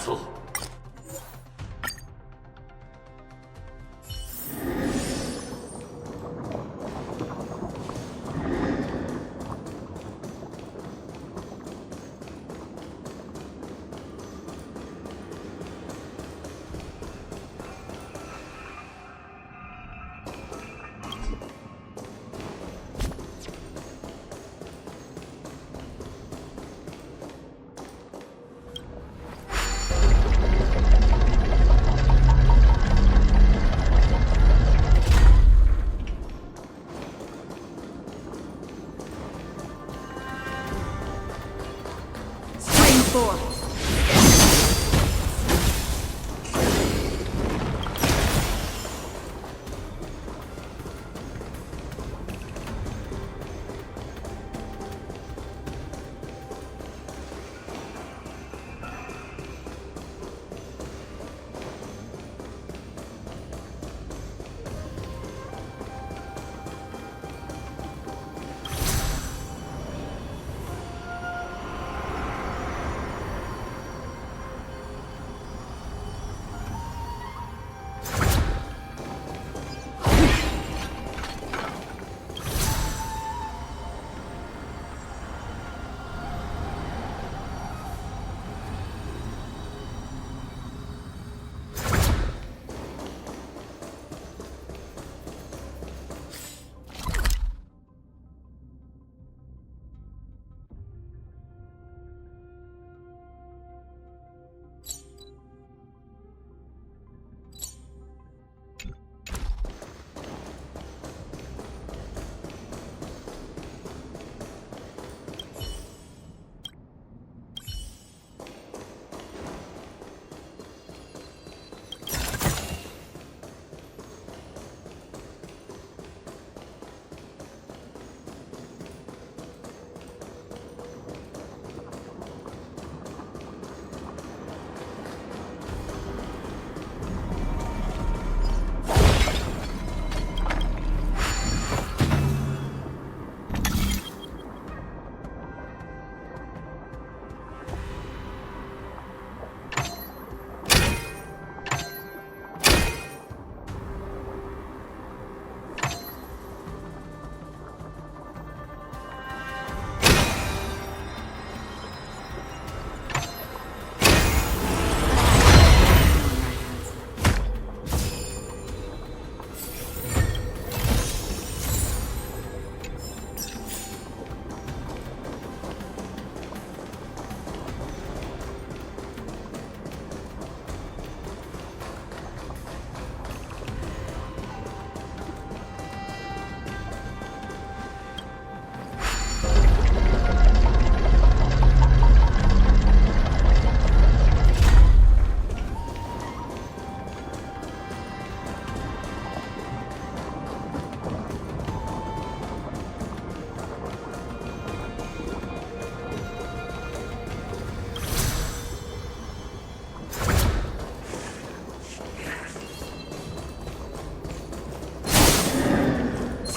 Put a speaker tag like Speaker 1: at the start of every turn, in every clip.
Speaker 1: battle.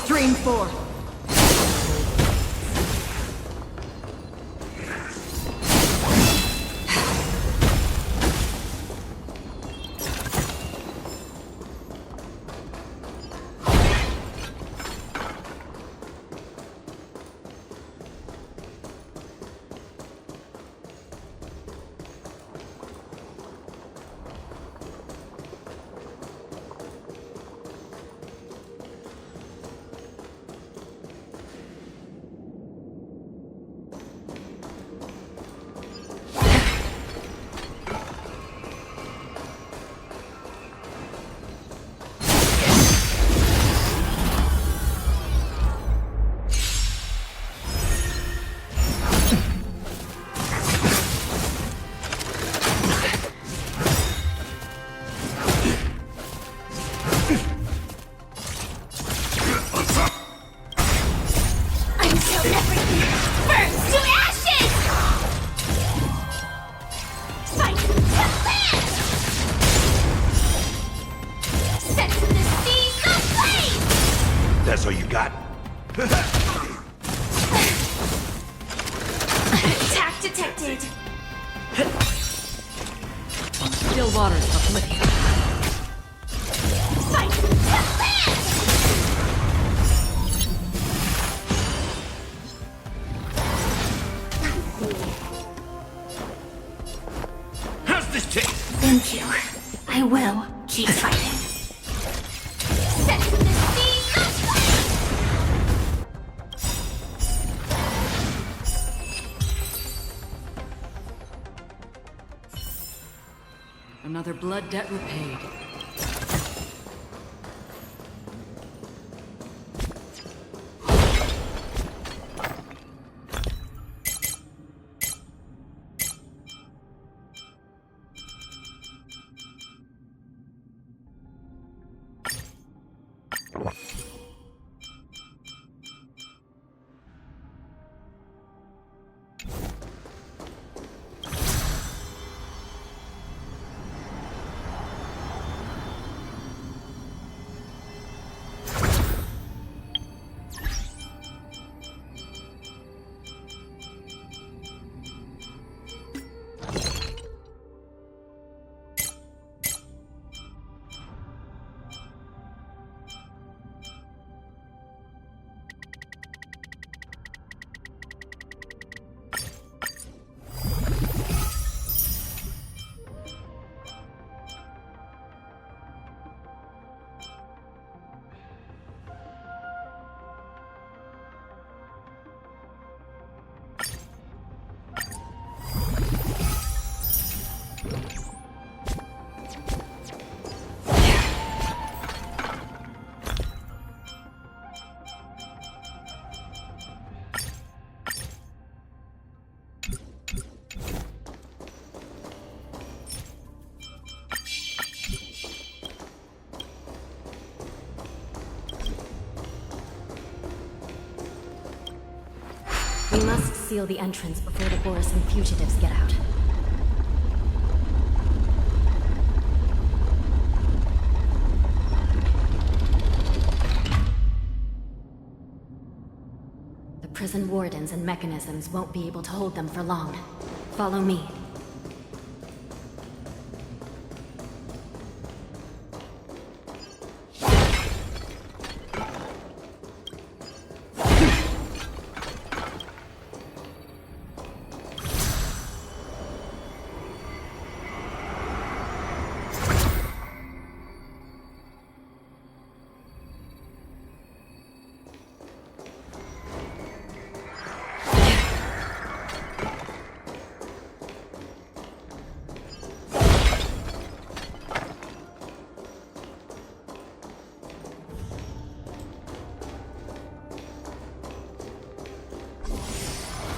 Speaker 2: Stream 4.
Speaker 1: still waters of Oblivion.
Speaker 2: How's this taste?
Speaker 3: Thank you. I will keep fighting. Set the seas aflame!
Speaker 1: Another blood debt repaid.
Speaker 3: We must seal the entrance before the Boris and fugitives get out. The prison wardens and mechanisms won't be able to hold them for long. Follow me.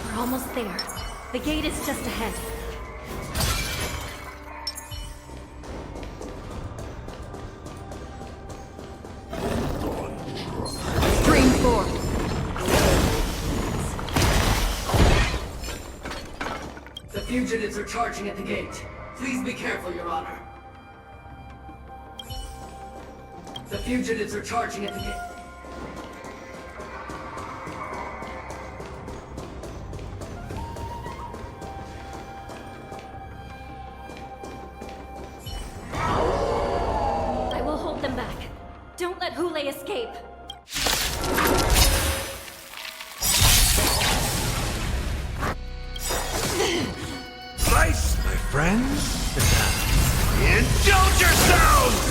Speaker 3: We're almost there. The gate is just ahead.
Speaker 1: Stream 4.
Speaker 4: The fugitives are charging at the gate. Please be careful, Your Honor. The fugitives are charging at the gate.
Speaker 3: I will hold them back. Don't let Hule escape.
Speaker 2: Nice, my friends. Indulge yourselves!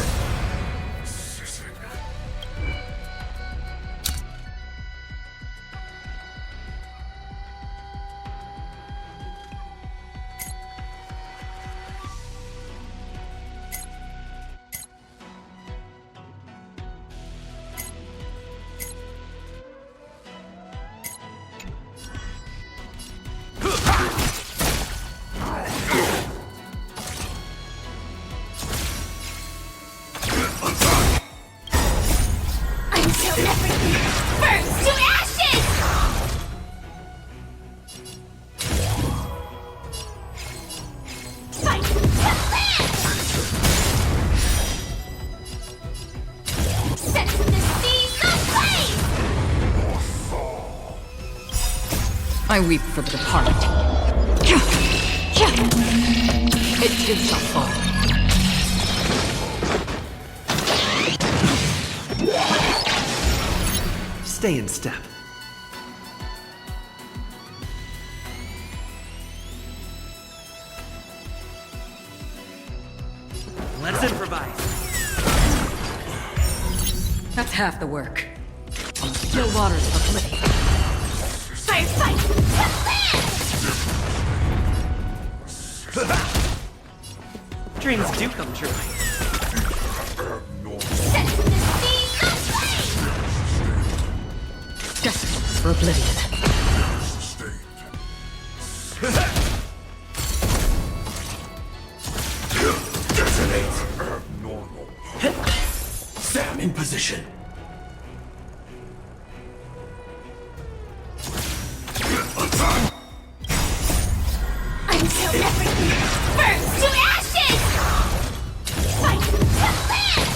Speaker 3: Until everything burns to ashes! Fight to land! Set the seas aflame!
Speaker 1: I weep for the departed. It too shall fall.
Speaker 5: stay in step. Let's improvise.
Speaker 1: That's half the work. Still waters of oblivion.
Speaker 3: Fire fight!
Speaker 5: Dreams do come true.
Speaker 3: Set the scene aflame!
Speaker 1: Destined for oblivion.
Speaker 2: Detonate. Abnormal. Sam in position.
Speaker 3: Until everything burns to ashes! Fight to live!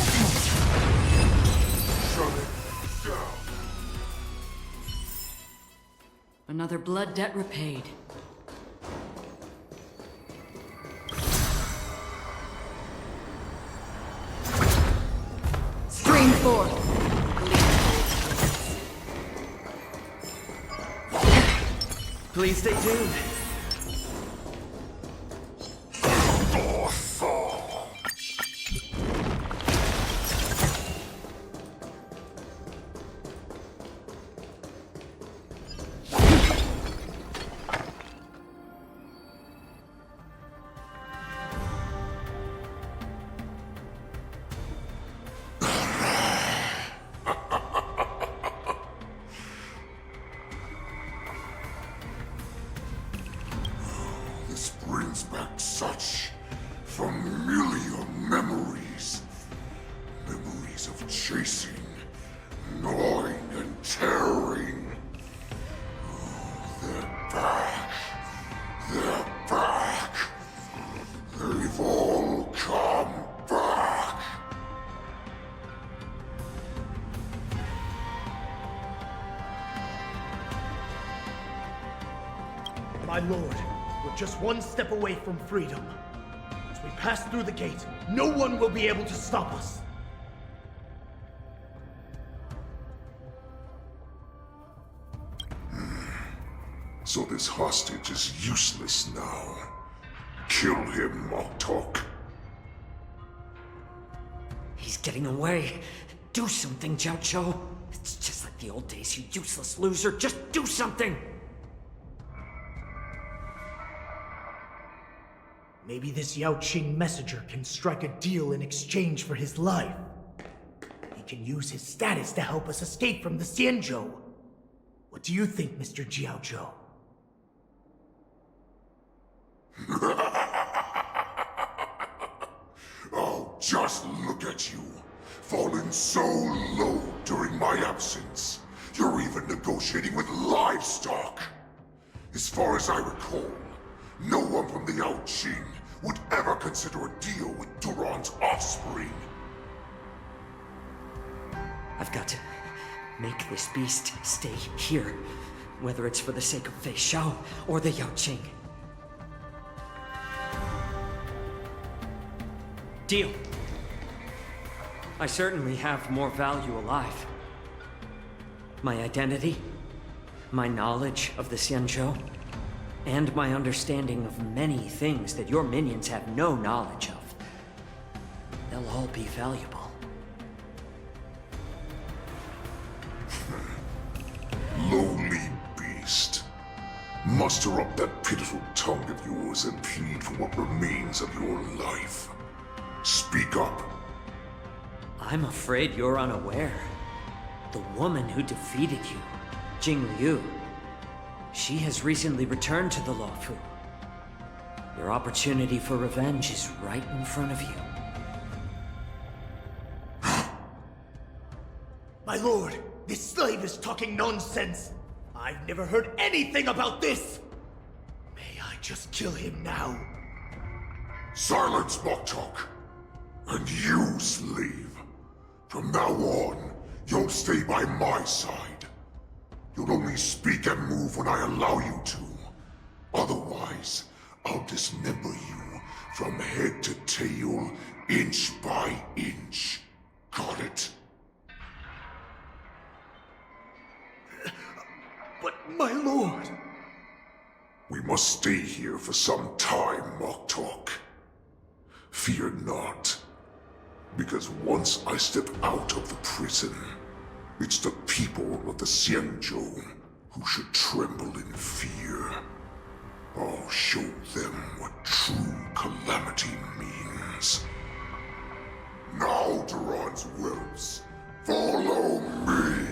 Speaker 2: Shut it down.
Speaker 1: Another blood debt repaid. Stream forth.
Speaker 5: Please stay tuned.
Speaker 2: This brings back such familiar memories. Memories of chasing, gnawing, and tearing. Oh, they're back. They're back. They've all come back.
Speaker 6: My lord, we're just one step away from freedom. As we pass through the gate, no one will be able to stop us.
Speaker 2: So this hostage is useless now. Kill him, Moktok.
Speaker 7: He's getting away. Do something, Jiao. It's just like the old days, you useless loser. Just do something!
Speaker 6: Maybe this Yao Qing messenger can strike a deal in exchange for his life. He can use his status to help us escape from the Xianzhou. What do you think, Mr. Jiaozhou?
Speaker 2: Oh, just look at you. Fallen so low during my absence. You're even negotiating with livestock. As far as I recall, no one from the Yao Qing would ever consider a deal with Duran's offspring.
Speaker 7: I've got to make this beast stay here. Whether it's for the sake of Fei Xiao or the Yao Qing. Deal. I certainly have more value alive. My identity, my knowledge of the Xianzhou, and my understanding of many things that your minions have no knowledge of. They'll all be valuable.
Speaker 2: Lowly beast. Muster up that pitiful tongue of yours and plead for what remains of your life. Speak up.
Speaker 7: I'm afraid you're unaware. The woman who defeated you, Jing Liu, she has recently returned to the Luofu. Your opportunity for revenge is right in front of you.
Speaker 6: My lord, this slave is talking nonsense. I've never heard anything about this. May I just kill him now?
Speaker 2: Silence, Moktok. And you, slave. From now on, you'll stay by my side. You'll only speak and move when I allow you to. Otherwise, I'll dismember you from head to tail, inch by inch. Got it?
Speaker 6: My lord!
Speaker 2: We must stay here for some time, Moktok. Fear not, because once I step out of the prison, it's the people of the Xianzhou who should tremble in fear. I'll show them what true calamity means. Now, Duran's whelps, follow me!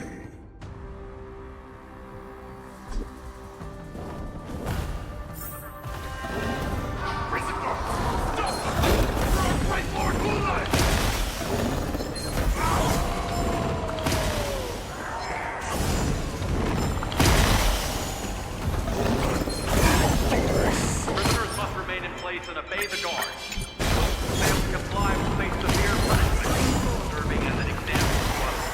Speaker 8: Prisoners must remain in place and obey the guards. Those who fail to comply will face severe punishment, serving as an example to others.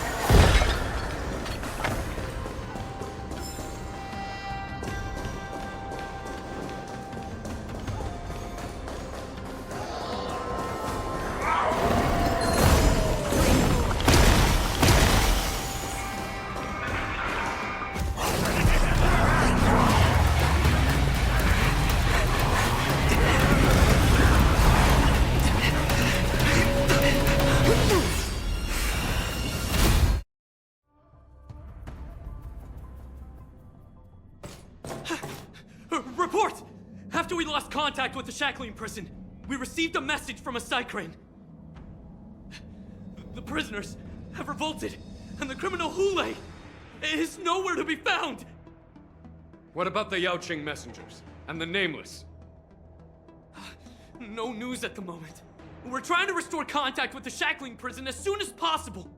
Speaker 7: Report! After we lost contact with the Shackling prison, we received a message from a Psycrane. The prisoners have revolted, and the criminal Hule is nowhere to be found!
Speaker 9: What about the Yaoqing messengers? And the Nameless?
Speaker 7: No news at the moment. We're trying to restore contact with the Shackling prison as soon as possible.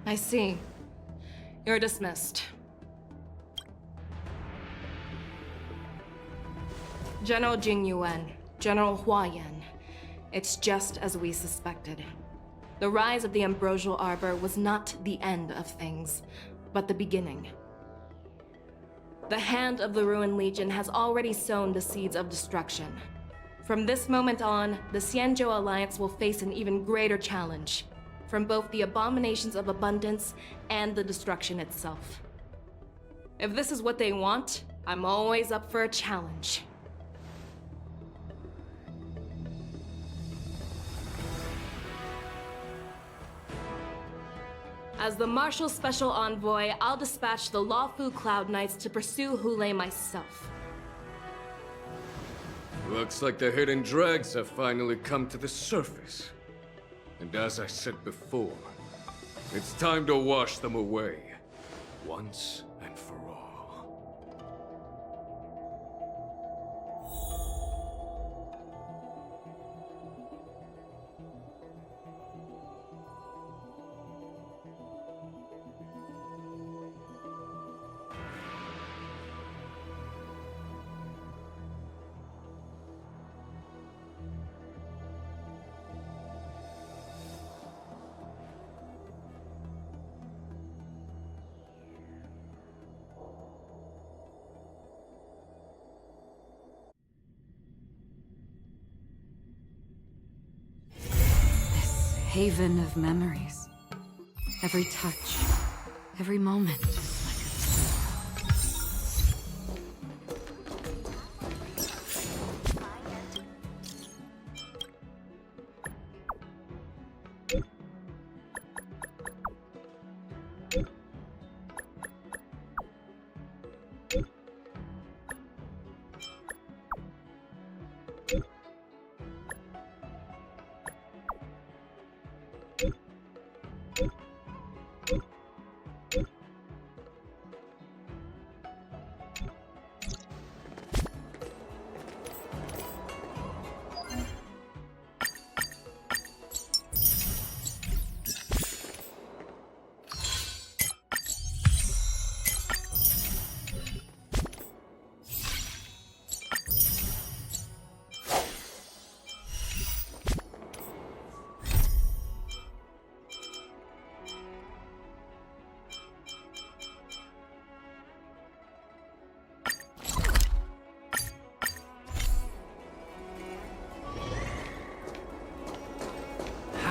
Speaker 10: I see. You're dismissed. General Jing Yuan, General Hua Yan. It's just as we suspected. The rise of the Ambrosial Arbor was not the end of things, but the beginning. The hand of the Ruined Legion has already sown the seeds of destruction. From this moment on, the Xianzhou Alliance will face an even greater challenge, from both the abominations of abundance and the destruction itself. If this is what they want, I'm always up for a challenge. As the Marshal Special Envoy, I'll dispatch the Lawfu Cloud Knights to pursue Hule myself.
Speaker 9: Looks like the hidden dregs have finally come to the surface. And as I said before, it's time to wash them away, once and for all.
Speaker 1: Haven of memories. Every touch, every moment is like a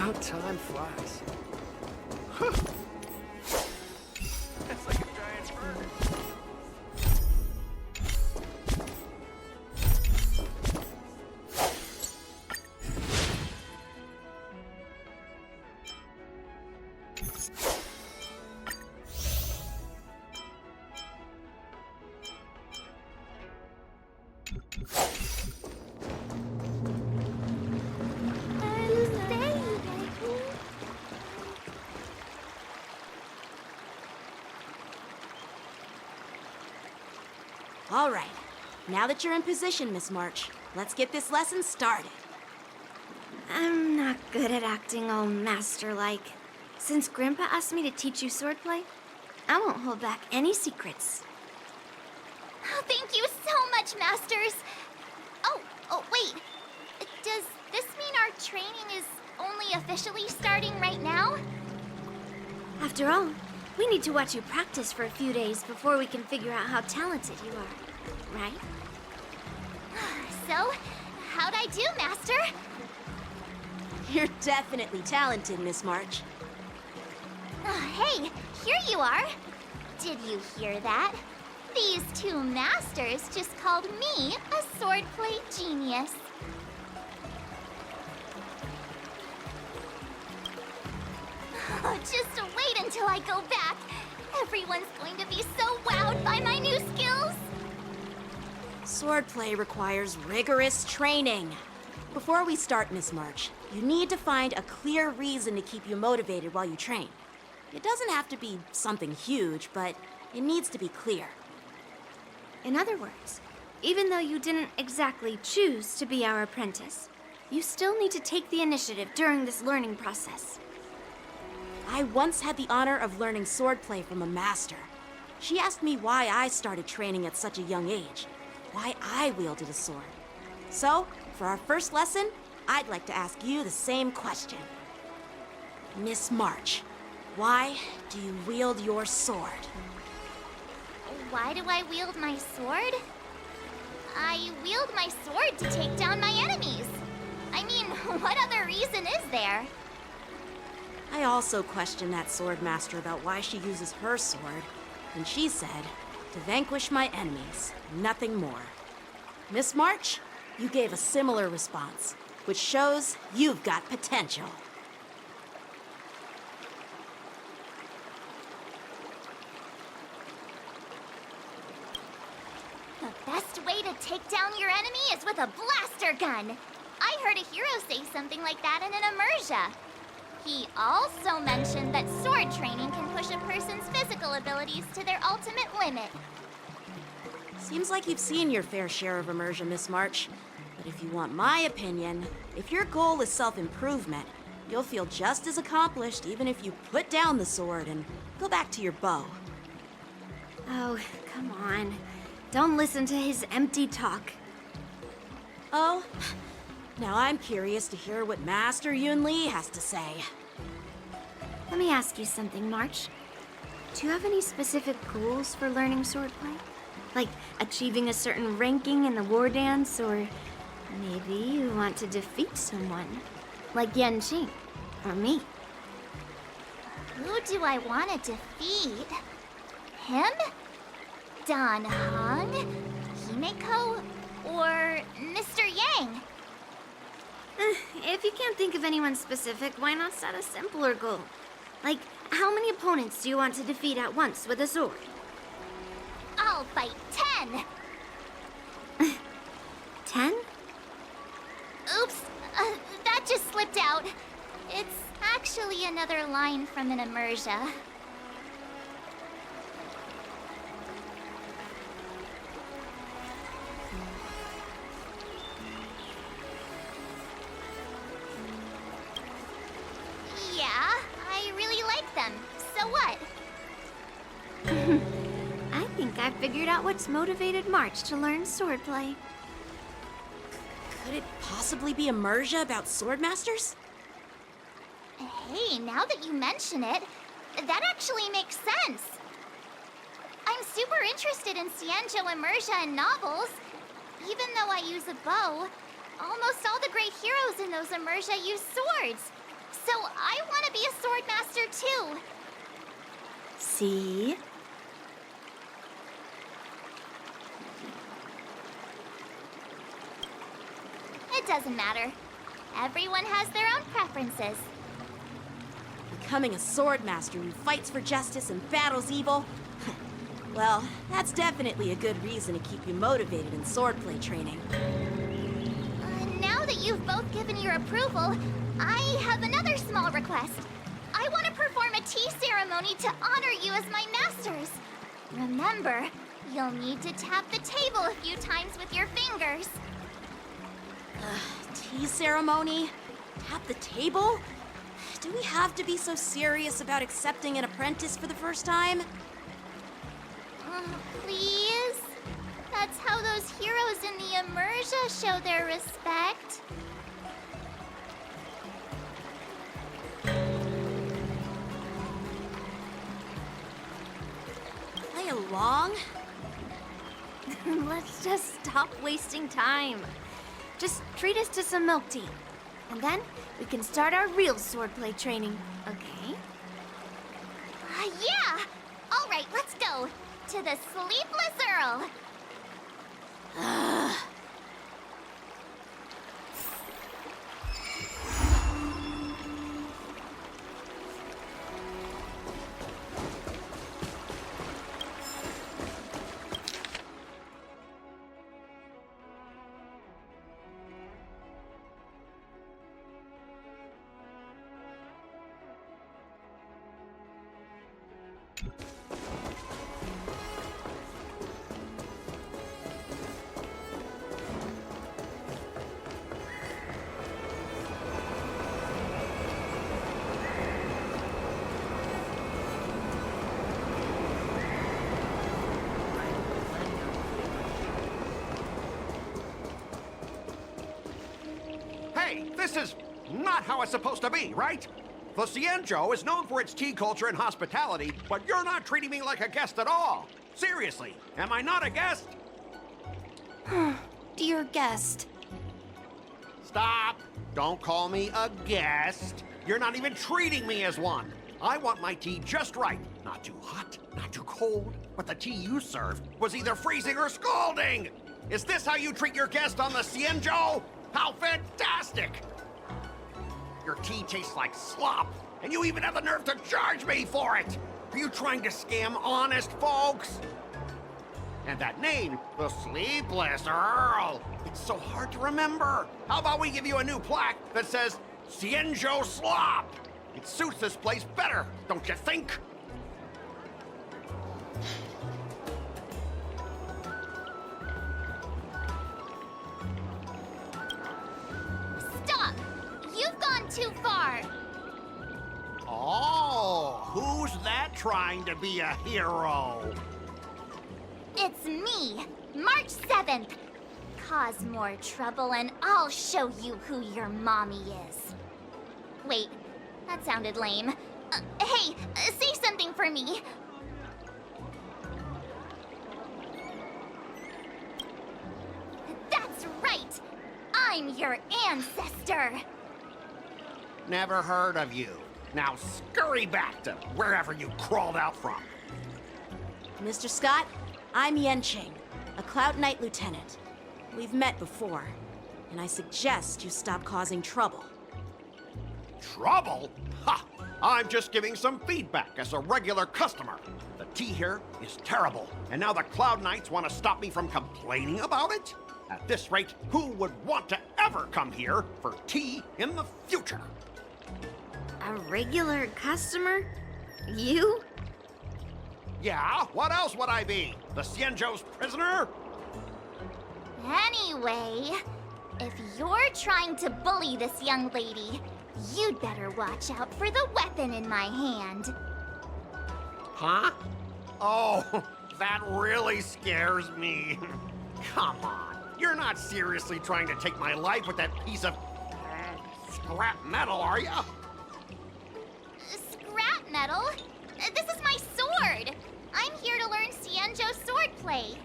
Speaker 9: How time flies.
Speaker 8: That's like a giant bird.
Speaker 11: All right. Now that you're in position, Miss March, let's get this lesson started.
Speaker 3: I'm not good at acting all master-like. Since Grandpa asked me to teach you swordplay, I won't hold back any secrets.
Speaker 12: Oh, thank you so much, Masters! Oh, wait. Does this mean our training is only officially starting right now?
Speaker 3: After all, we need to watch you practice for a few days before we can figure out how talented you are, right?
Speaker 12: So, how'd I do, Master?
Speaker 11: You're definitely talented, Miss March.
Speaker 12: Hey, here you are. Did you hear that? These two masters just called me a swordplay genius. Just wait until I go back. Everyone's going to be so wowed by my new skills.
Speaker 11: Swordplay requires rigorous training. Before we start, Miss March, you need to find a clear reason to keep you motivated while you train. It doesn't have to be something huge, but it needs to be clear.
Speaker 3: In other words, even though you didn't exactly choose to be our apprentice, you still need to take the initiative during this learning process.
Speaker 11: I once had the honor of learning swordplay from a master. She asked me why I started training at such a young age, why I wielded a sword. So, for our first lesson, I'd like to ask you the same question. Miss March, why do you wield your sword?
Speaker 12: Why do I wield my sword? I wield my sword to take down my enemies. I mean, what other reason is there?
Speaker 11: I also questioned that sword master about why she uses her sword, and she said, to vanquish my enemies, nothing more. Miss March, you gave a similar response, which shows you've got potential.
Speaker 12: The best way to take down your enemy is with a blaster gun. I heard a hero say something like that in an immersia. He also mentioned that sword training can push a person's physical abilities to their ultimate limit.
Speaker 11: Seems like you've seen your fair share of immersion, Miss March. But if you want my opinion, if your goal is self-improvement, you'll feel just as accomplished even if you put down the sword and go back to your bow.
Speaker 3: Oh, come on. Don't listen to his empty talk.
Speaker 11: Oh, now I'm curious to hear what Master Yun Li has to say.
Speaker 3: Let me ask you something, March. Do you have any specific goals for learning swordplay? Like achieving a certain ranking in the war dance, or maybe you want to defeat someone, like Yan Qing, or me.
Speaker 12: Who do I want to defeat? Him? Dan Heng? Himeko? Or Mr. Yang?
Speaker 3: If you can't think of anyone specific, why not set a simpler goal? Like, how many opponents do you want to defeat at once with a sword?
Speaker 12: I'll fight 10!
Speaker 3: 10?
Speaker 12: Oops, that just slipped out. It's actually another line from an immersia. Yeah, I really like them. So what?
Speaker 3: I think I figured out what's motivated March to learn swordplay.
Speaker 11: Could it possibly be immersia about sword masters?
Speaker 12: Hey, now that you mention it, that actually makes sense. I'm super interested in Xianzhou immersia and novels. Even though I use a bow, almost all the great heroes in those immersia use swords. So I want to be a sword master too.
Speaker 3: See?
Speaker 12: It doesn't matter. Everyone has their own preferences.
Speaker 11: Becoming a sword master who fights for justice and battles evil? Well, that's definitely a good reason to keep you motivated in swordplay training.
Speaker 12: Now that you've both given your approval, I have another small request. I want to perform a tea ceremony to honor you as my masters. Remember, you'll need to tap the table a few times with your fingers.
Speaker 11: Tea ceremony? Tap the table? Do we have to be so serious about accepting an apprentice for the first time?
Speaker 12: Please? That's how those heroes in the Immersia show their respect.
Speaker 11: Play along?
Speaker 3: Let's just stop wasting time. Just treat us to some milk tea. And then we can start our real swordplay training, okay?
Speaker 12: Yeah! All right, let's go. To the Sleepless Earl.
Speaker 13: Hey, this is not how it's supposed to be, right? The Xianzhou is known for its tea culture and hospitality, but you're not treating me like a guest at all. Seriously, am I not a guest?
Speaker 3: Dear guest.
Speaker 13: Stop! Don't call me a guest. You're not even treating me as one. I want my tea just right. Not too hot, not too cold. But the tea you served was either freezing or scalding. Is this how you treat your guest on the Xianzhou? How fantastic! Your tea tastes like slop, and you even have the nerve to charge me for it! Are you trying to scam honest folks? And that name, the Sleepless Earl, it's so hard to remember. How about we give you a new plaque that says, Xianzhou Slop? It suits this place better, don't you think?
Speaker 12: Stop! You've gone too far.
Speaker 13: Oh, who's that trying to be a hero?
Speaker 12: It's me, March 7th. Cause more trouble and I'll show you who your mommy is. Wait, that sounded lame. Hey, say something for me. That's right! I'm your ancestor!
Speaker 13: Never heard of you. Now scurry back to wherever you crawled out from.
Speaker 11: Mr. Scott, I'm Yenching, a Cloud Knight lieutenant. We've met before, and I suggest you stop causing trouble.
Speaker 13: Trouble? Ha! I'm just giving some feedback as a regular customer. The tea here is terrible, and now the Cloud Knights want to stop me from complaining about it? At this rate, who would want to ever come here for tea in the future?
Speaker 3: A regular customer? You?
Speaker 13: Yeah, what else would I be? The Xianzhou's prisoner?
Speaker 12: Anyway, if you're trying to bully this young lady, you'd better watch out for the weapon in my hand.
Speaker 13: Huh? Oh, that really scares me. Come on, you're not seriously trying to take my life with that piece of scrap metal, are you?
Speaker 12: Scrap metal? This is my sword! I'm here to learn Xianzhou swordplay.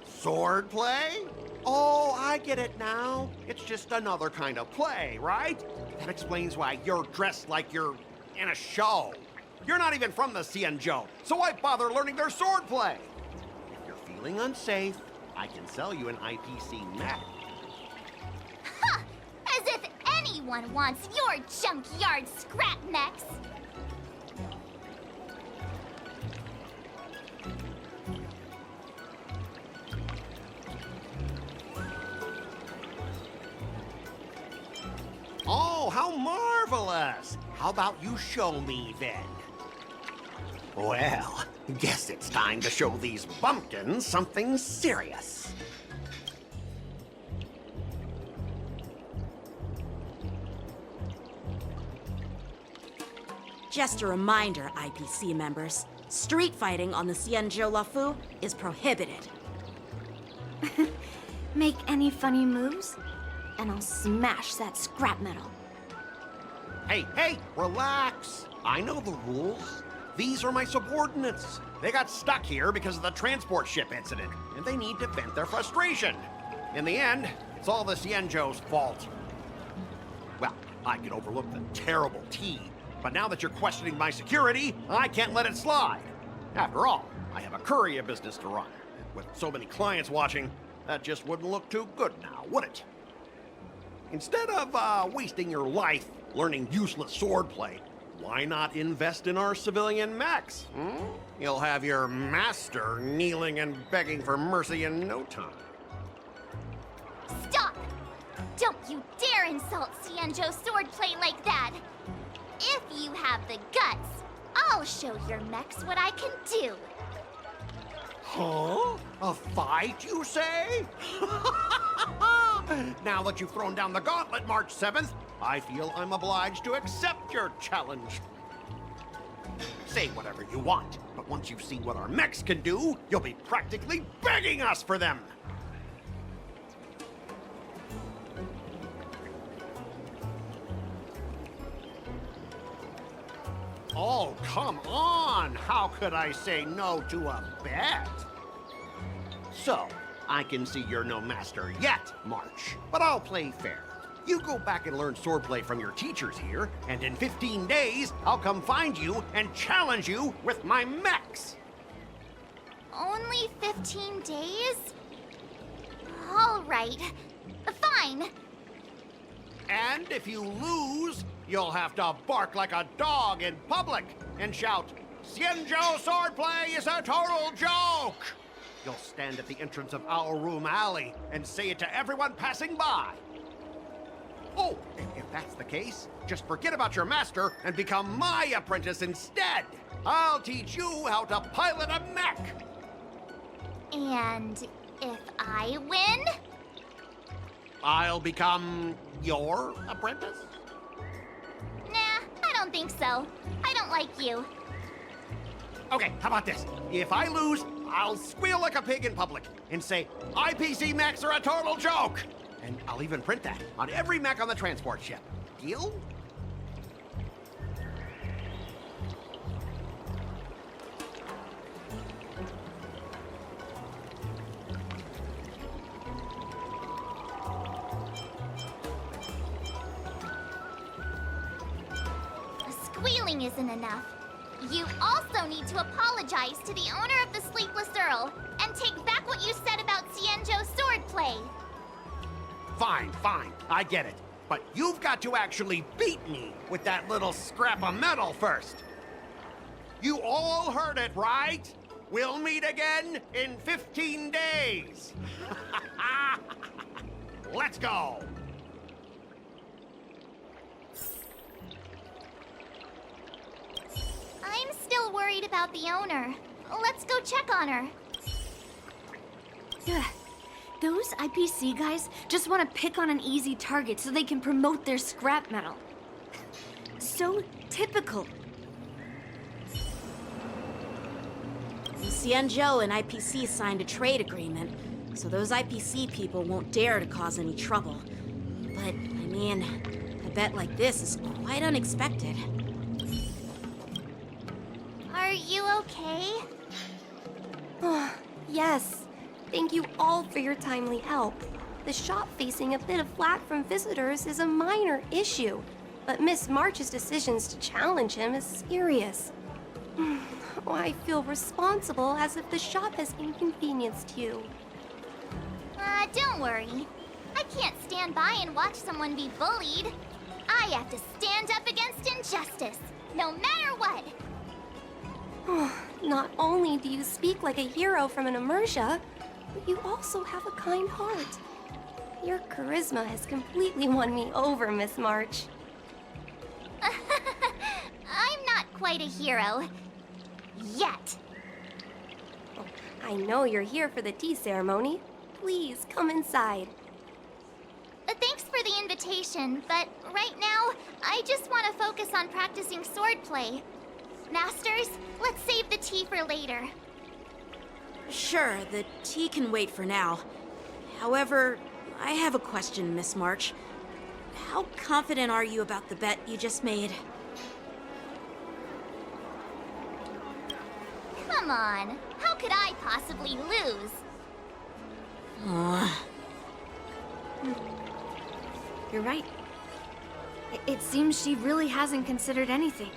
Speaker 13: Swordplay? Oh, I get it now. It's just another kind of play, right? That explains why you're dressed like you're in a show. You're not even from the Xianzhou, so why bother learning their swordplay? If you're feeling unsafe, I can sell you an IPC mech.
Speaker 12: Ha! As if anyone wants your junkyard scrap mechs!
Speaker 13: how marvelous! How about you show me then? Well, guess it's time to show these bumpkins something serious.
Speaker 11: Just a reminder, IPC members, street fighting on the Xianzhou Lafu is prohibited.
Speaker 3: Make any funny moves, and I'll smash that scrap metal.
Speaker 13: Hey, relax. I know the rules. These are my subordinates. They got stuck here because of the transport ship incident, and they need to vent their frustration. In the end, it's all the Xianzhou's fault. Well, I could overlook the terrible tea, but now that you're questioning my security, I can't let it slide. After all, I have a courier business to run. With so many clients watching, that just wouldn't look too good now, would it? Instead of wasting your life learning useless swordplay, why not invest in our civilian mechs? You'll have your master kneeling and begging for mercy in no time.
Speaker 12: Stop! Don't you dare insult Xianzhou swordplay like that! If you have the guts, I'll show your mechs what I can do.
Speaker 13: Huh? A fight, you say? Now that you've thrown down the gauntlet, March 7th, I feel I'm obliged to accept your challenge. Say whatever you want, but once you've seen what our mechs can do, you'll be practically begging us for them. Oh, come on! How could I say no to a bet? So, I can see you're no master yet, March, but I'll play fair. You go back and learn swordplay from your teachers here, and in 15 days, I'll come find you and challenge you with my mechs.
Speaker 12: Only 15 days? All right. Fine.
Speaker 13: And if you lose, you'll have to bark like a dog in public and shout, "Xianzhou swordplay is a total joke!" You'll stand at the entrance of Our Room Alley and say it to everyone passing by. Oh, if that's the case, just forget about your master and become my apprentice instead. I'll teach you how to pilot a mech.
Speaker 12: And if I win?
Speaker 13: I'll become your apprentice?
Speaker 12: Nah, I don't think so. I don't like you.
Speaker 13: Okay, how about this? If I lose, I'll squeal like a pig in public and say, IPC mechs are a total joke! And I'll even print that on every mech on the transport ship. Deal?
Speaker 12: Squealing isn't enough. You also need to apologize to the owner of the Sleepless Earl and take back what you said about Xianzhou swordplay.
Speaker 13: Fine, I get it. But you've got to actually beat me with that little scrap of metal first. You all heard it, right? We'll meet again in 15 days. Let's go.
Speaker 12: I'm still worried about the owner. Let's go check on her.
Speaker 3: Ugh. Those IPC guys just want to pick on an easy target so they can promote their scrap metal. So typical.
Speaker 11: Xianzhou and IPC signed a trade agreement, so those IPC people won't dare to cause any trouble. But, I mean, a bet like this is quite unexpected.
Speaker 12: Are you okay?
Speaker 14: Yes. Thank you all for your timely help. The shop facing a bit of flack from visitors is a minor issue, but Miss March's decisions to challenge him is serious. I feel responsible as if the shop has inconvenienced you.
Speaker 12: Don't worry. I can't stand by and watch someone be bullied. I have to stand up against injustice, no matter what.
Speaker 14: Not only do you speak like a hero from an immersia, but you also have a kind heart. Your charisma has completely won me over, Miss March.
Speaker 12: quite a hero. Yet.
Speaker 14: I know you're here for the tea ceremony. Please, come inside.
Speaker 12: Thanks for the invitation, but right now, I just want to focus on practicing swordplay. Masters, let's save the tea for later.
Speaker 11: Sure, the tea can wait for now. However, I have a question, Miss March. How confident are you about the bet you just made?
Speaker 12: Come on, how could I possibly lose?
Speaker 3: You're right. It seems she really hasn't considered anything.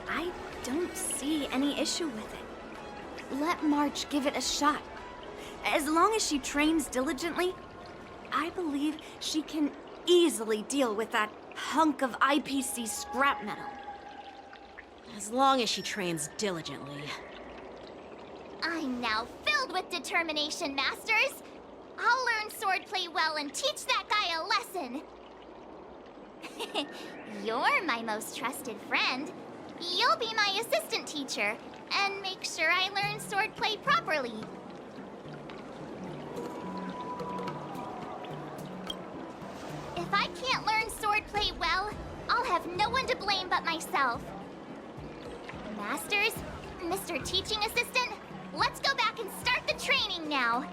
Speaker 3: I don't see any issue with it. Let March give it a shot. As long as she trains diligently, I believe she can easily deal with that hunk of IPC scrap metal.
Speaker 11: As long as she trains diligently.
Speaker 12: I'm now filled with determination, Masters! I'll learn swordplay well and teach that guy a lesson! You're my most trusted friend. You'll be my assistant teacher, and make sure I learn swordplay properly. If I can't learn swordplay well, I'll have no one to blame but myself. Masters, Mr. Teaching Assistant, let's go back and start the training now.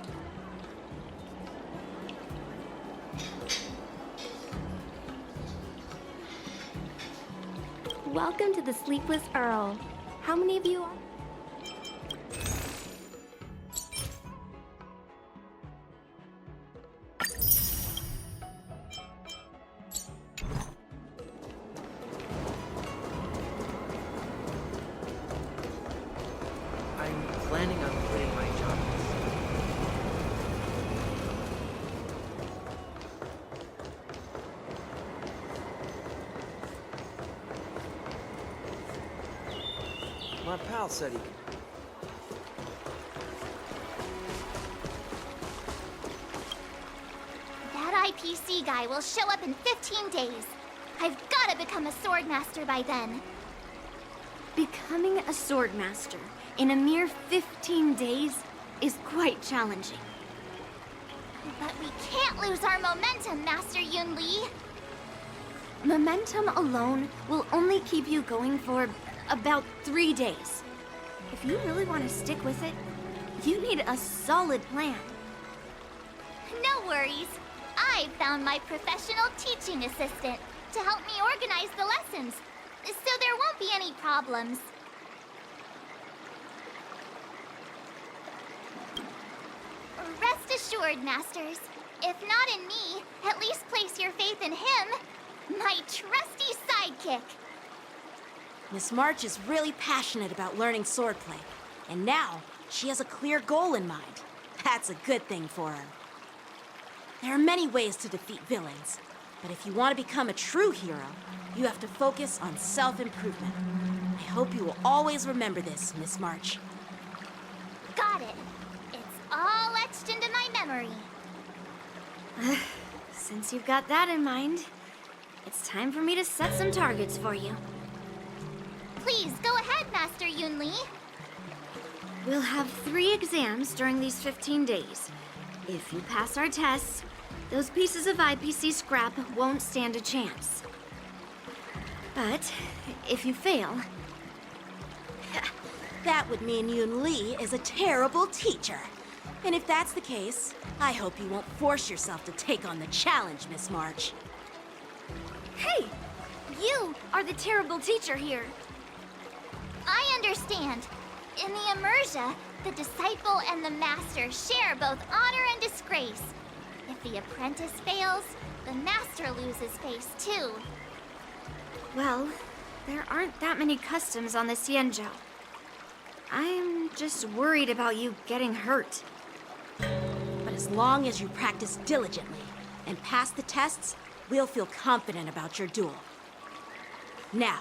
Speaker 14: Welcome to the Sleepless Earl. How many of you are?
Speaker 5: I'm planning on quitting my job. My pal said he could.
Speaker 12: That IPC guy will show up in 15 days. I've got to become a swordmaster by then.
Speaker 3: Becoming a swordmaster in a mere 15 days is quite challenging.
Speaker 12: But we can't lose our momentum, Master Yun Li.
Speaker 3: Momentum alone will only keep you going for about 3 days. If you really want to stick with it, you need a solid plan.
Speaker 12: No worries. I've found my professional teaching assistant to help me organize the lessons, so there won't be any problems. Rest assured, Masters. If not in me, at least place your faith in him, my trusty sidekick.
Speaker 11: Miss March is really passionate about learning swordplay, and now she has a clear goal in mind. That's a good thing for her. There are many ways to defeat villains, but if you want to become a true hero, you have to focus on self-improvement. I hope you will always remember this, Miss March.
Speaker 12: Got it. It's all etched into my memory.
Speaker 3: Since you've got that in mind, it's time for me to set some targets for you.
Speaker 12: Please, go ahead, Master Yun Li.
Speaker 3: We'll have 3 exams during these 15 days. If you pass our tests, those pieces of IPC scrap won't stand a chance. But if you fail...
Speaker 11: That would mean Yun Li is a terrible teacher. And if that's the case, I hope you won't force yourself to take on the challenge, Miss March.
Speaker 3: Hey! You are the terrible teacher here.
Speaker 12: I understand. In the Immersia, the disciple and the master share both honor and disgrace. If the apprentice fails, the master loses face too.
Speaker 3: Well, there aren't that many customs on the Xianzhou. I'm just worried about you getting hurt.
Speaker 11: But as long as you practice diligently and pass the tests, we'll feel confident about your duel. Now,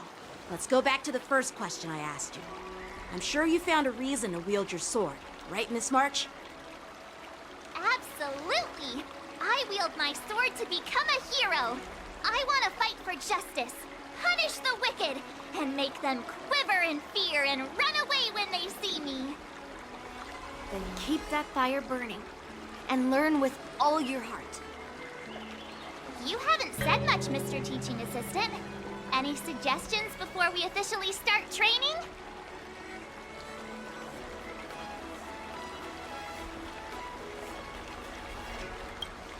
Speaker 11: let's go back to the first question I asked you. I'm sure you found a reason to wield your sword, right, Miss March?
Speaker 12: Absolutely! I wield my sword to become a hero! I want to fight for justice, punish the wicked, and make them quiver in fear and run away when they see me.
Speaker 3: Then keep that fire burning, and learn with all your heart.
Speaker 12: You haven't said much, Mr. Teaching Assistant. Any suggestions before we officially start training?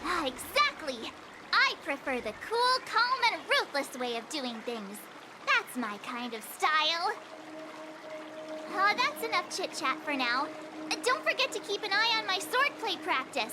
Speaker 12: Ah, exactly! I prefer the cool, calm, and ruthless way of doing things. That's my kind of style. That's enough chit-chat for now. Don't forget to keep an eye on my swordplay practice.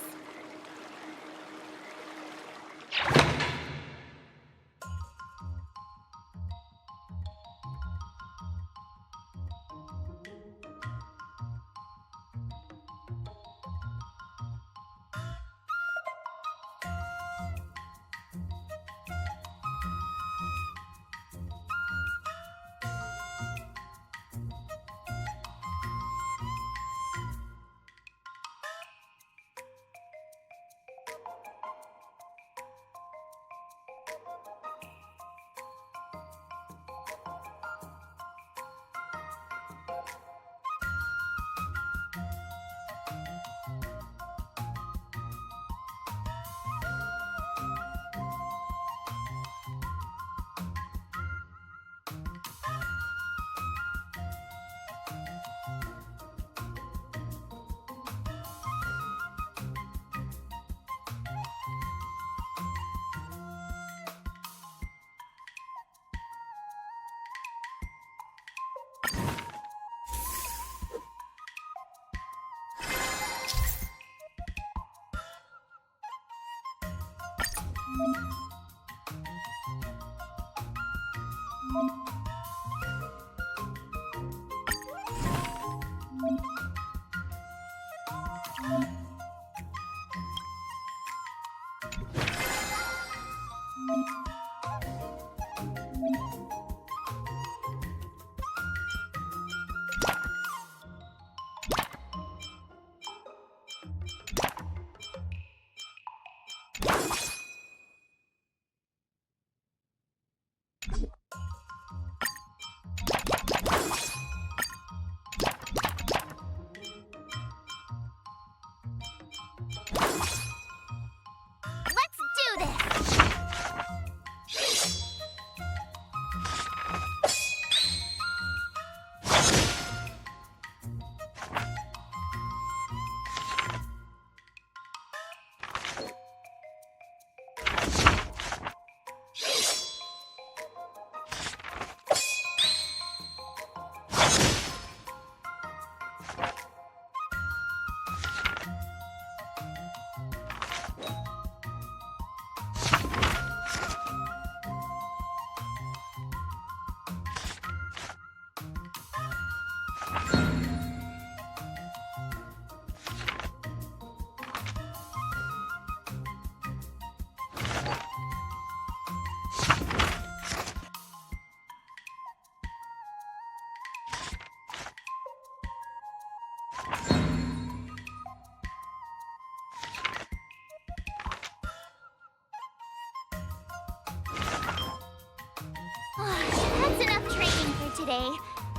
Speaker 12: That's enough training for today.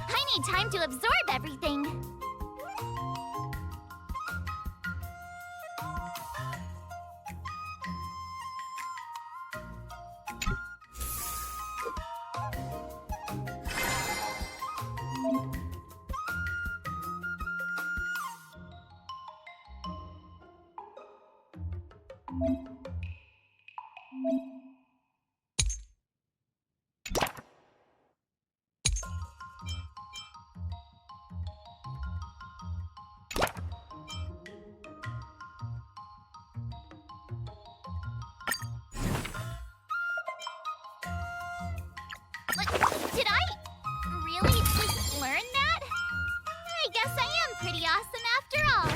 Speaker 12: I need time to absorb everything. Did I really just learn that? I guess I am pretty awesome after all.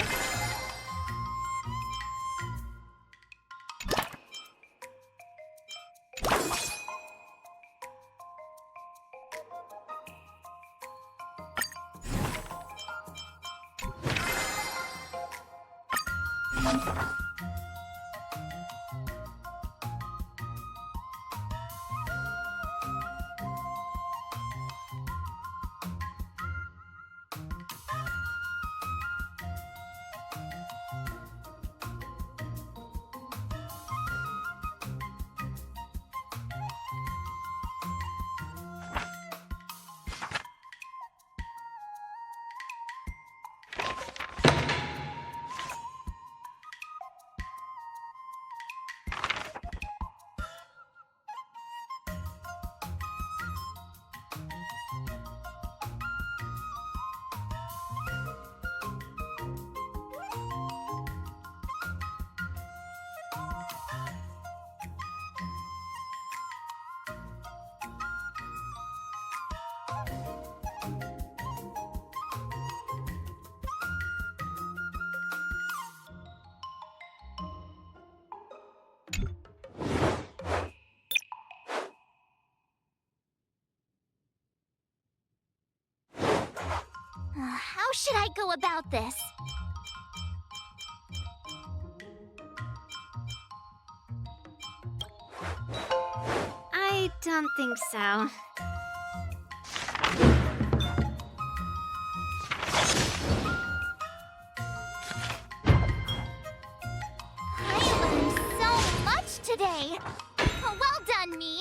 Speaker 12: should I go about this?
Speaker 3: I don't think so.
Speaker 12: I learned so much today. Well done, me.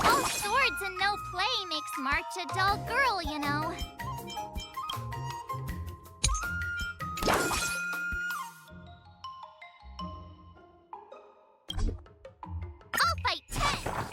Speaker 12: All swords and no play makes March a dull girl, you know. I'll fight 10!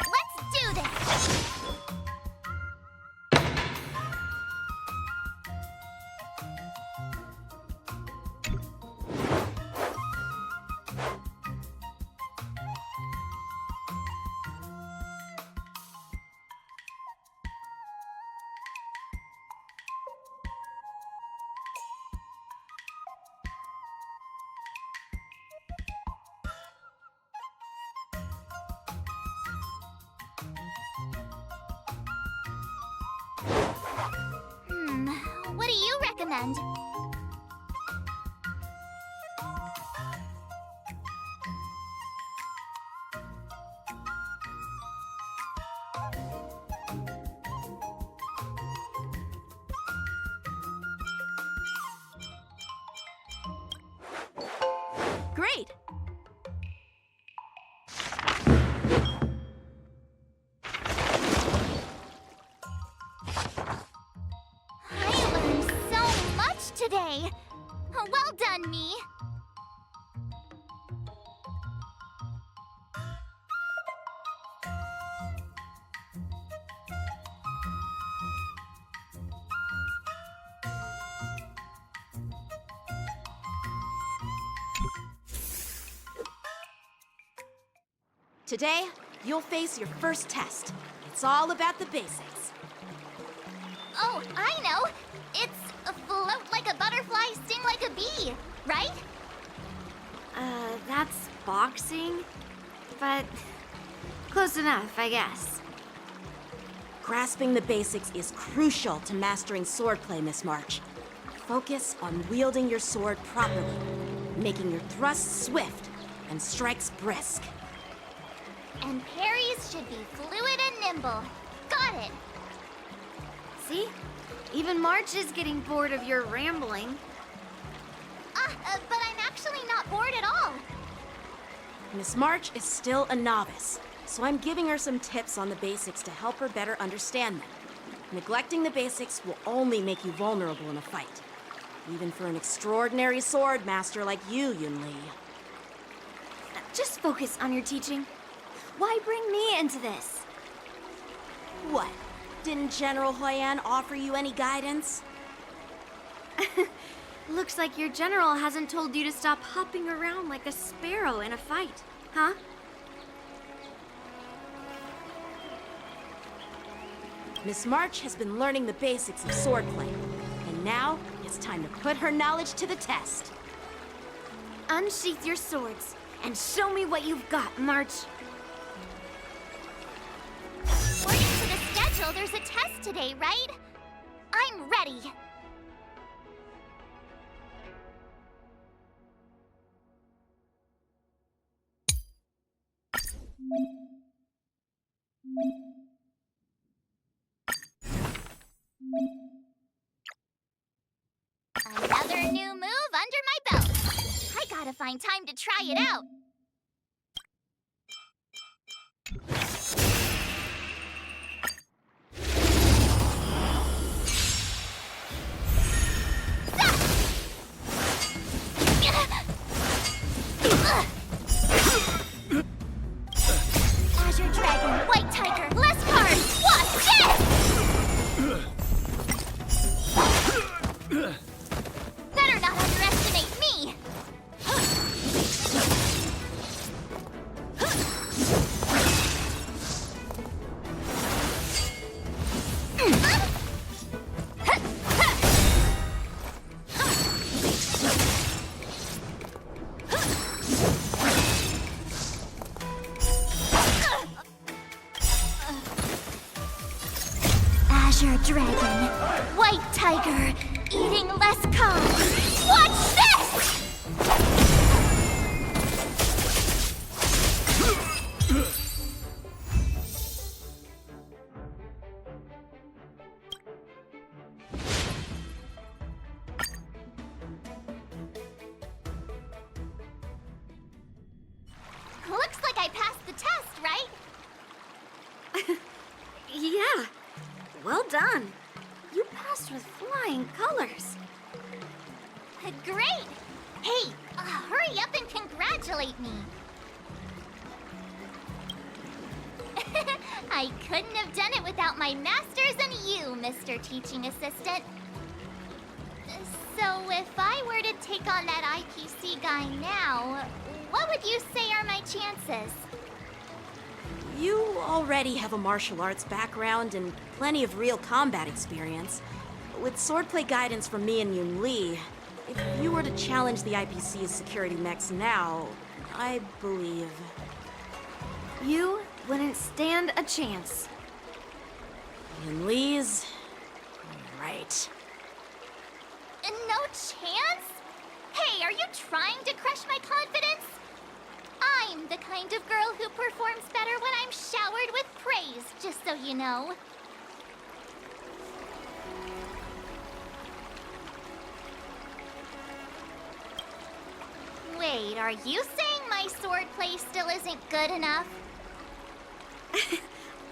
Speaker 12: Let's do this! What do you recommend?
Speaker 11: Great!
Speaker 12: I learned so much today. Well done, me.
Speaker 11: Today, you'll face your first test. It's all about the basics.
Speaker 12: Oh, I know. It's float like a butterfly, sting like a bee, right?
Speaker 3: That's boxing? But close enough, I guess.
Speaker 11: Grasping the basics is crucial to mastering swordplay, Miss March. Focus on wielding your sword properly, making your thrusts swift and strikes brisk.
Speaker 12: And parries should be fluid and nimble. Got it.
Speaker 3: See? Even March is getting bored of your rambling.
Speaker 12: But I'm actually not bored at all.
Speaker 11: Miss March is still a novice, so I'm giving her some tips on the basics to help her better understand them. Neglecting the basics will only make you vulnerable in a fight. Even for an extraordinary sword master like you, Yunli.
Speaker 3: Just focus on your teaching. Why bring me into this?
Speaker 11: What? Didn't General Huayan offer you any guidance?
Speaker 3: Looks like your general hasn't told you to stop hopping around like a sparrow in a fight, huh?
Speaker 11: Miss March has been learning the basics of swordplay, and now it's time to put her knowledge to the test.
Speaker 3: Unsheath your swords and show me what you've got, March.
Speaker 12: According to the schedule, there's a test today, right? I'm ready. Another new move under my belt. I gotta find time to try it out. Azure Dragon, White Tiger, less cards! Watch this! Better not underestimate me! Azure Dragon, White Tiger, eating less cards. Watch this! Looks like I passed the test, right?
Speaker 3: Yeah. Well done. You passed with flying colors.
Speaker 12: Great! Hey, hurry up and congratulate me. I couldn't have done it without my masters and you, Mr. Teaching Assistant. So if I were to take on that IPC guy now, what would you say are my chances?
Speaker 11: You already have a martial arts background and plenty of real combat experience. With swordplay guidance from me and Yun Li, if you were to challenge the IPC's security mechs now, I believe...
Speaker 3: You wouldn't stand a chance.
Speaker 11: Yun Li's... right.
Speaker 12: No chance? Hey, are you trying to crush my confidence? I'm the kind of girl who performs better when I'm showered with praise, just so you know. Wait, are you saying my swordplay still isn't good enough?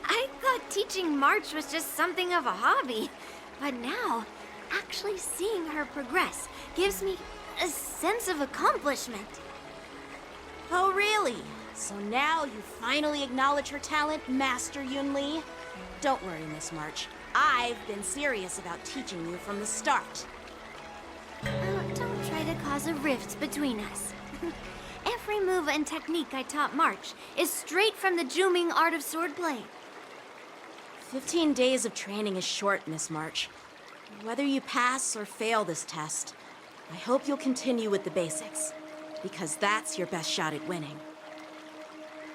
Speaker 3: I thought teaching March was just something of a hobby, but now, actually seeing her progress gives me a sense of accomplishment.
Speaker 11: Oh, really? So now you finally acknowledge her talent, Master Yun Li? Don't worry, Miss March. I've been serious about teaching you from the start.
Speaker 3: Don't try to cause a rift between us. Every move and technique I taught March is straight from the Juming art of swordplay.
Speaker 11: 15 days of training is short, Miss March. Whether you pass or fail this test, I hope you'll continue with the basics, because that's your best shot at winning.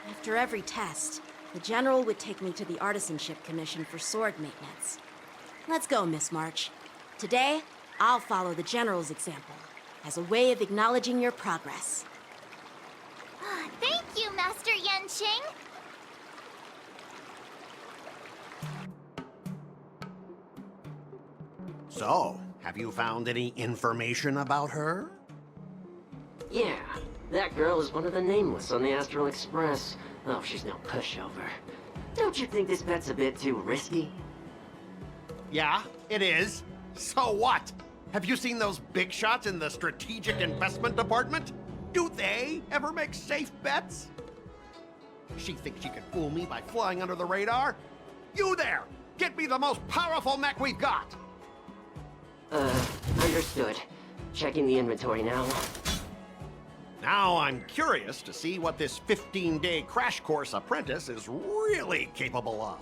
Speaker 11: After every test, the General would take me to the Artisanship Commission for sword maintenance. Let's go, Miss March. Today, I'll follow the General's example as a way of acknowledging your progress.
Speaker 12: Thank you, Master Yanqing.
Speaker 13: So, have you found any information about her?
Speaker 15: Yeah, that girl is one of the nameless on the Astral Express. Oh, she's no pushover. Don't you think this bet's a bit too risky?
Speaker 13: Yeah, it is. So what? Have you seen those big shots in the Strategic Investment Department? Do they ever make safe bets? She thinks she can fool me by flying under the radar? You there! Get me the most powerful mech we've got!
Speaker 15: Understood. Checking the inventory now.
Speaker 13: Now I'm curious to see what this 15-day crash course apprentice is really capable of.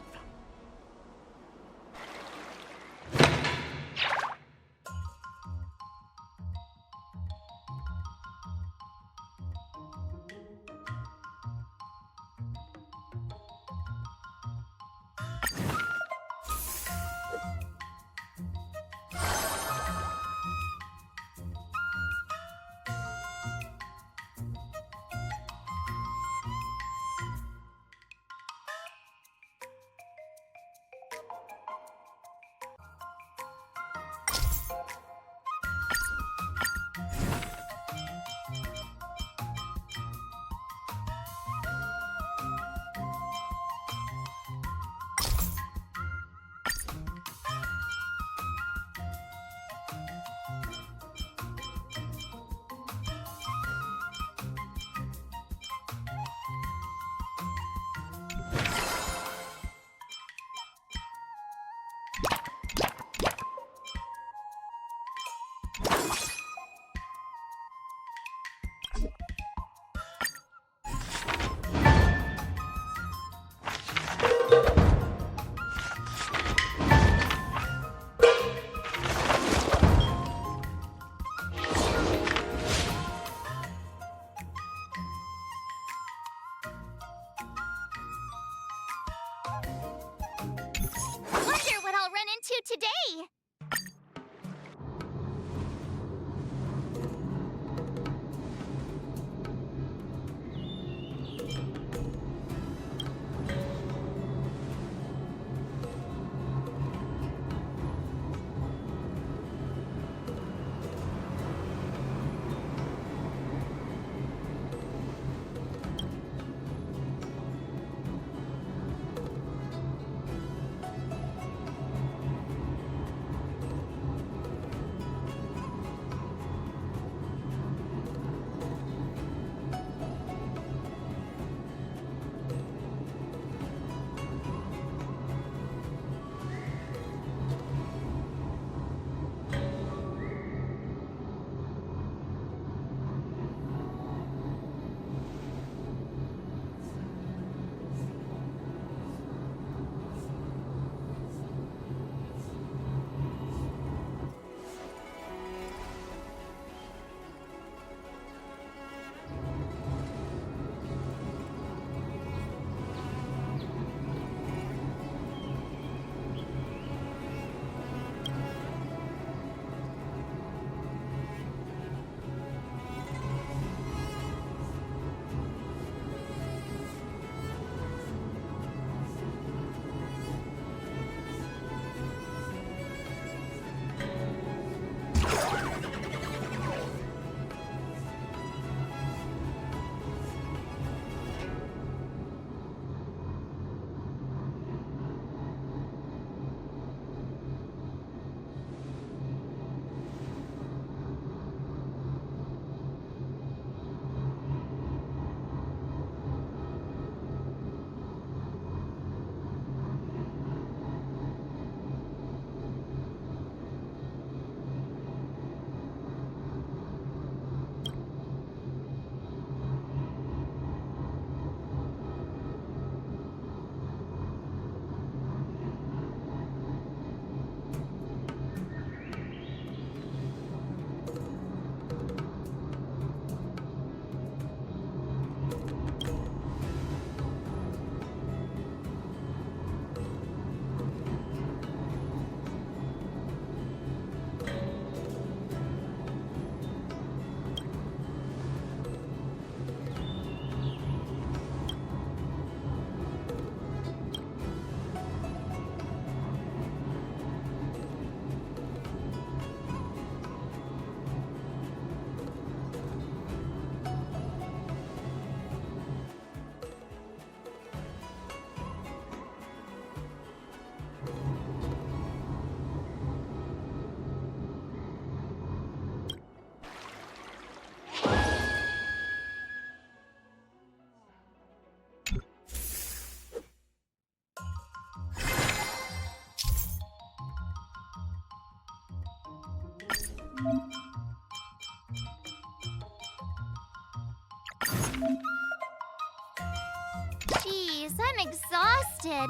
Speaker 12: Jeez, I'm exhausted.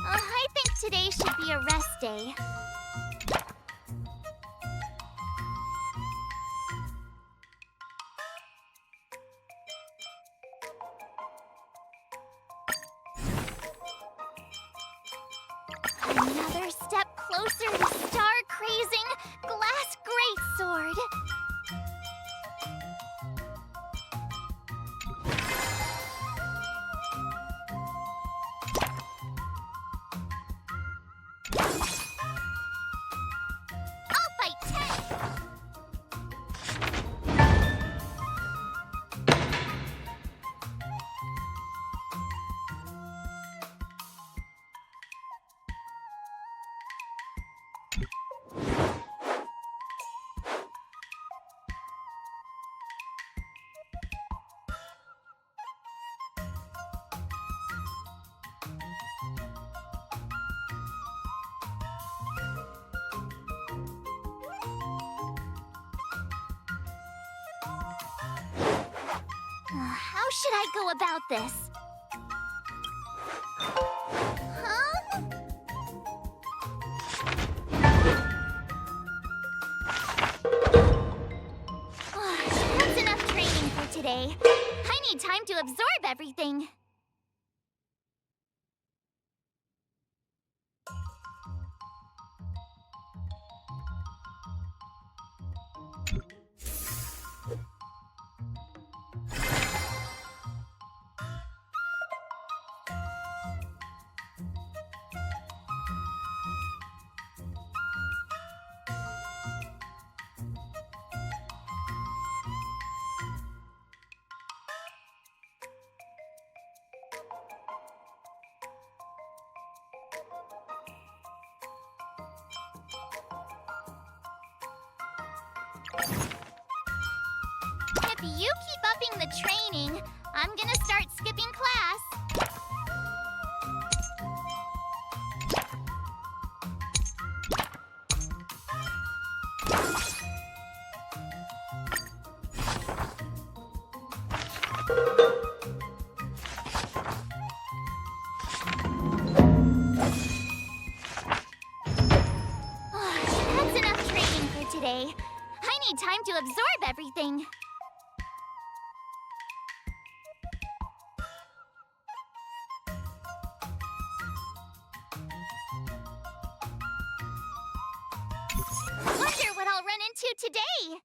Speaker 12: I think today should be a rest day. Another step closer to star-crazing glass greatsword. I'll fight 10! How should I go about this? Huh? That's enough training for today. I need time to absorb everything. If you keep upping the training, I'm gonna start skipping class. That's enough training for today. I need time to absorb everything. Wonder what I'll run into today.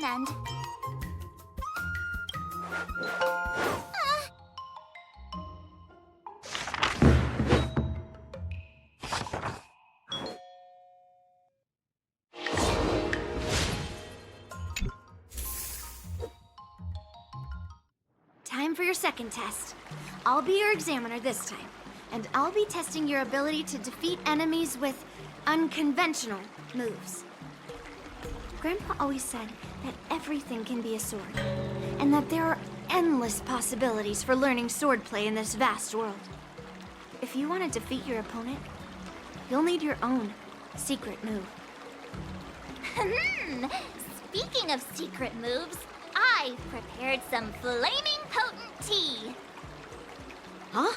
Speaker 12: an end.
Speaker 3: Time for your second test. I'll be your examiner this time, and I'll be testing your ability to defeat enemies with unconventional moves. Grandpa always said that everything can be a sword, and that there are endless possibilities for learning swordplay in this vast world. If you want to defeat your opponent, you'll need your own secret move.
Speaker 12: Speaking of secret moves, I've prepared some flaming potent tea.
Speaker 11: Huh?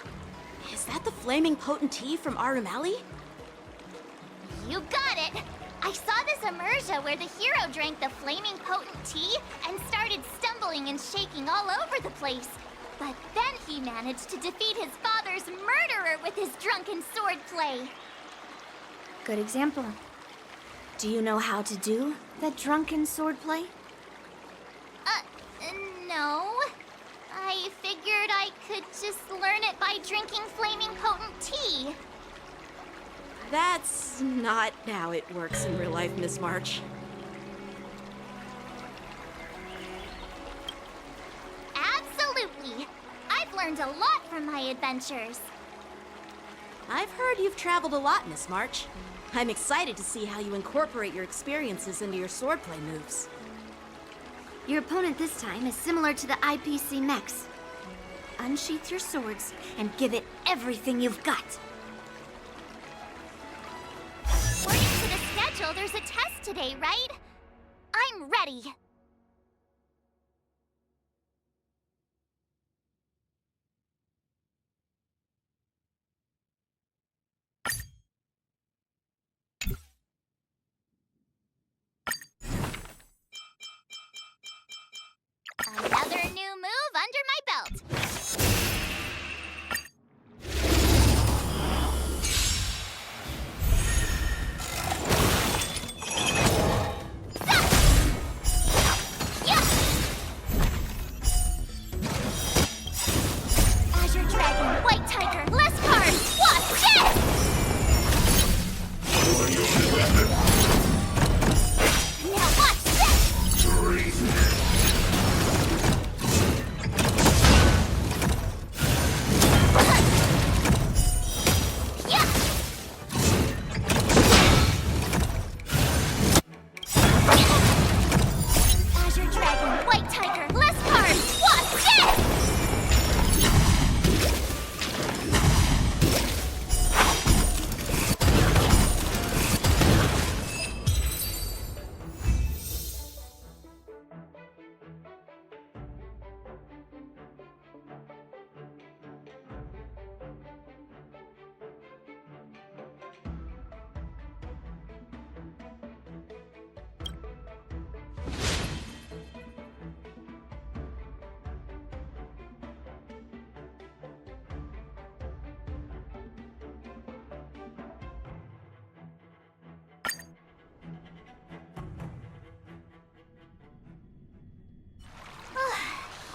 Speaker 11: Is that the flaming potent tea from Arumali?
Speaker 12: You got it! I saw this immersion where the hero drank the flaming potent tea and started stumbling and shaking all over the place. But then he managed to defeat his father's murderer with his drunken swordplay.
Speaker 3: Good example. Do you know how to do that drunken swordplay?
Speaker 12: No. I figured I could just learn it by drinking flaming potent tea.
Speaker 11: That's not how it works in real life, Miss March.
Speaker 12: Absolutely. I've learned a lot from my adventures.
Speaker 11: I've heard you've traveled a lot, Miss March. I'm excited to see how you incorporate your experiences into your swordplay moves.
Speaker 3: Your opponent this time is similar to the IPC mechs. Unsheath your swords and give it everything you've got.
Speaker 12: According to the schedule, there's a test today, right? I'm ready. Another new move under my belt. Azure Dragon, White Tiger, less cards! Watch this! Now watch this! Azure Dragon, White Tiger, less cards! Watch this!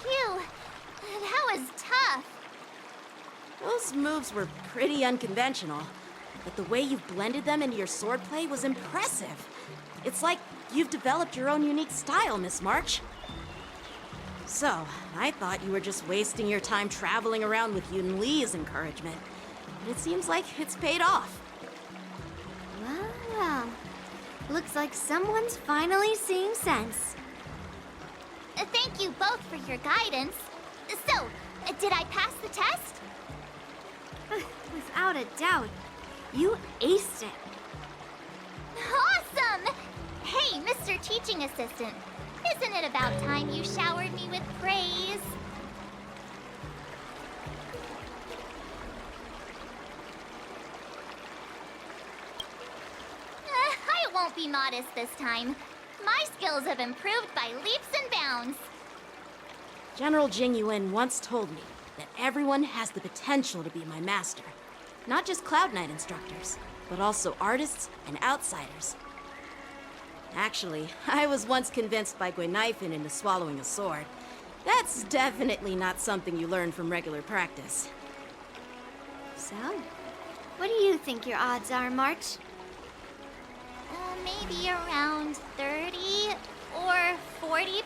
Speaker 12: Phew, that was tough.
Speaker 11: Those moves were pretty unconventional, but the way you've blended them into your swordplay was impressive. It's like you've developed your own unique style, Miss March. So, I thought you were just wasting your time traveling around with Yun Li's encouragement. But it seems like it's paid off.
Speaker 3: Well, looks like someone's finally seeing sense.
Speaker 12: Thank you both for your guidance. So, did I pass the test?
Speaker 3: Without a doubt, you aced it.
Speaker 12: Awesome! Hey, Mr. Teaching Assistant, isn't it about time you showered me with praise? I won't be modest this time. My skills have improved by leaps and bounds.
Speaker 11: General Jing Yuan once told me that everyone has the potential to be my master. Not just Cloud Knight instructors, but also artists and outsiders. Actually, I was once convinced by Gwenifin into swallowing a sword. That's definitely not something you learn from regular practice.
Speaker 3: So, what do you think your odds are, March?
Speaker 12: Maybe around 30 or 40%?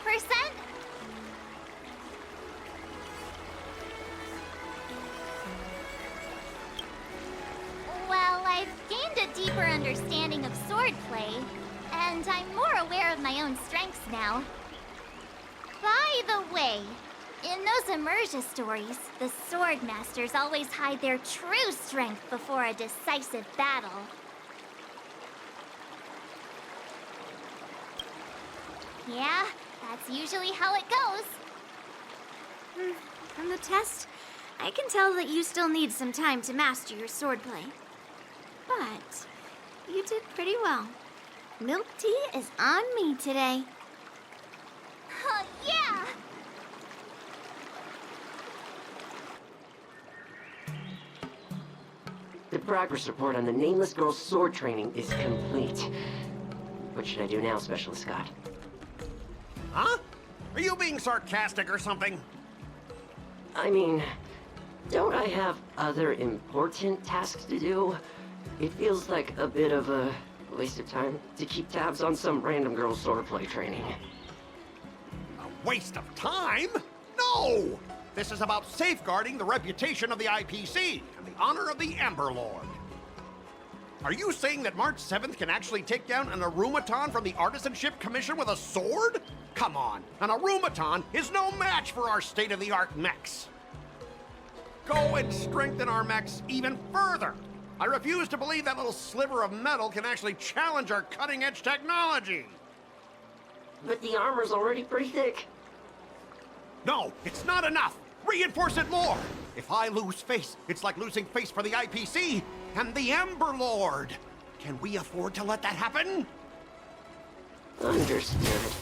Speaker 12: Well, I've gained a deeper understanding of swordplay, and I'm more aware of my own strengths now. By the way, in those Immersia stories, the sword masters always hide their true strength before a decisive battle. Yeah, that's usually how it goes.
Speaker 3: From the test, I can tell that you still need some time to master your swordplay. But you did pretty well. Milk tea is on me today.
Speaker 12: Yeah!
Speaker 15: The progress report on the Nameless Girl's sword training is complete. What should I do now, Specialist Scott?
Speaker 13: Huh? Are you being sarcastic or something?
Speaker 15: I mean, don't I have other important tasks to do? It feels like a bit of a waste of time to keep tabs on some random girl's swordplay training.
Speaker 13: A waste of time? No! This is about safeguarding the reputation of the IPC and the honor of the Ember Lord. Are you saying that March 7th can actually take down an Arumaton from the Artisanship Commission with a sword? Come on, an Arumaton is no match for our state-of-the-art mechs. Go and strengthen our mechs even further. I refuse to believe that little sliver of metal can actually challenge our cutting-edge technology.
Speaker 15: But the armor's already pretty thick.
Speaker 13: No, it's not enough. Reinforce it more. If I lose face, it's like losing face for the IPC and the Ember Lord. Can we afford to let that happen?
Speaker 15: Understood.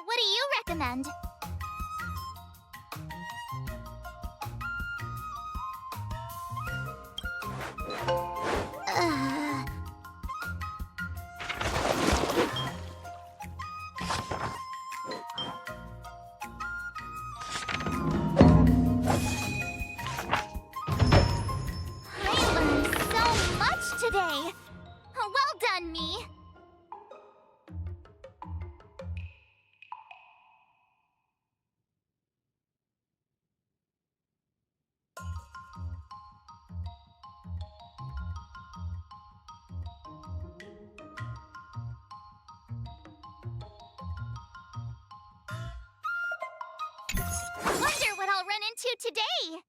Speaker 12: What do you recommend? I learned so much today. Well done, me. Wonder what I'll run into today.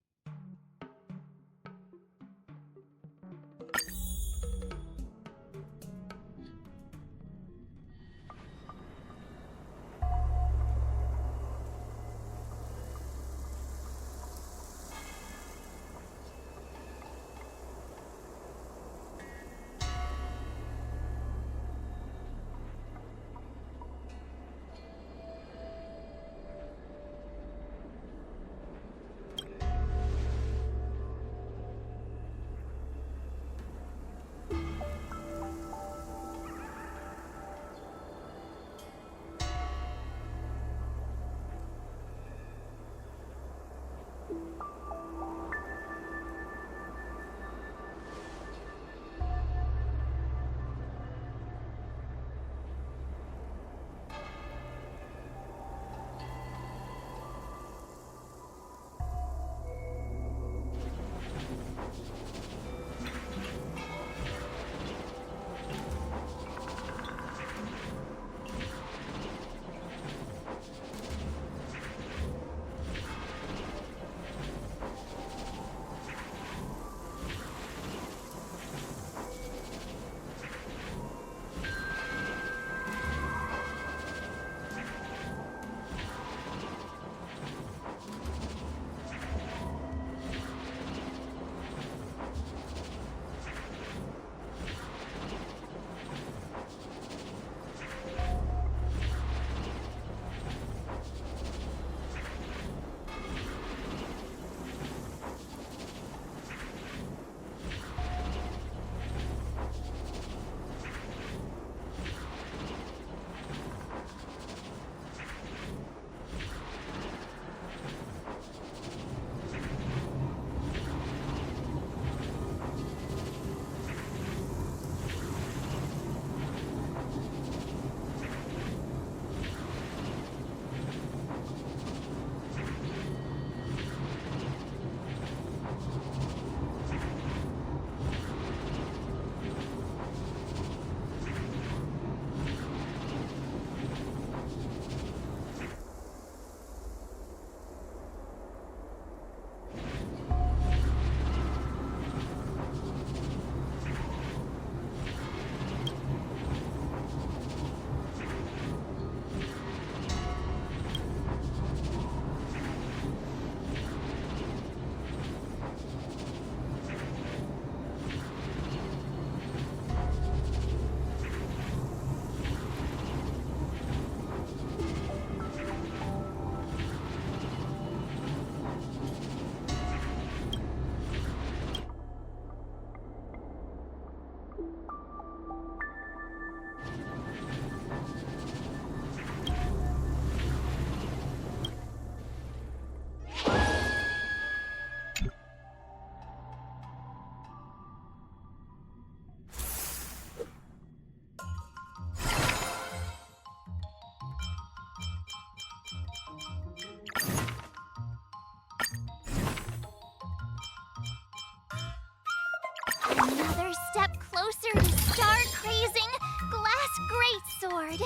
Speaker 12: Another step closer to star-crazing glass greatsword.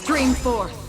Speaker 1: Stream forth.